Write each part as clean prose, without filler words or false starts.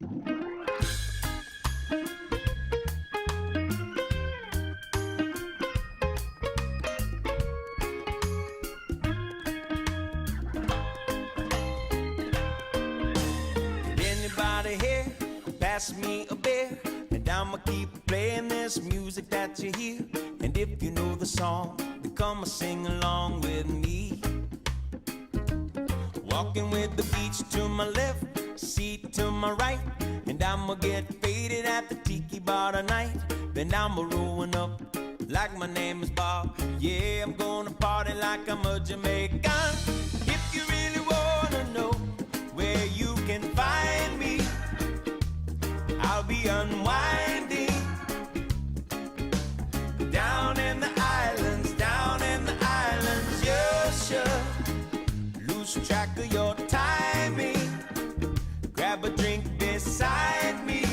Anybody here pass me a beer, and I'ma keep playing this music that you hear. And if you know the song, then come and sing along with me. Walking with the beach to my left, seat to my right, and I'ma get faded at the tiki bar tonight. Then I'ma rolling up like my name is Bob. Yeah, I'm gonna party like I'm a Jamaican. If you really wanna know where you can find me, I'll be unwinding down in the islands, down in the islands. You should lose track of your timing. Grab a drink beside me.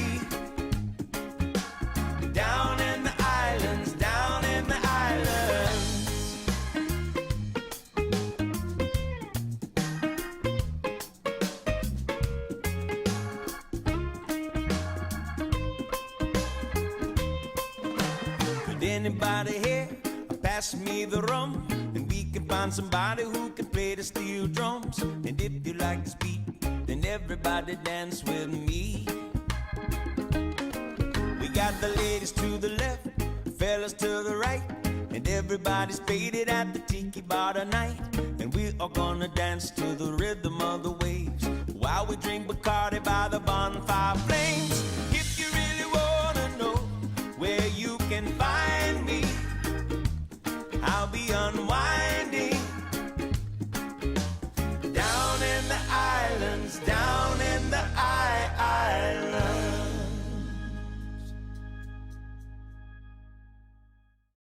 Down in the islands, down in the islands. Could anybody here pass me the rum? And we can find somebody who can play the steel drums. And if you like this beat, then everybody dance with me. We got the ladies to the left, fellas to the right, and everybody's faded at the tiki bar tonight. And we are gonna dance to the rhythm of the waves while we drink Bacardi by the bonfire flames.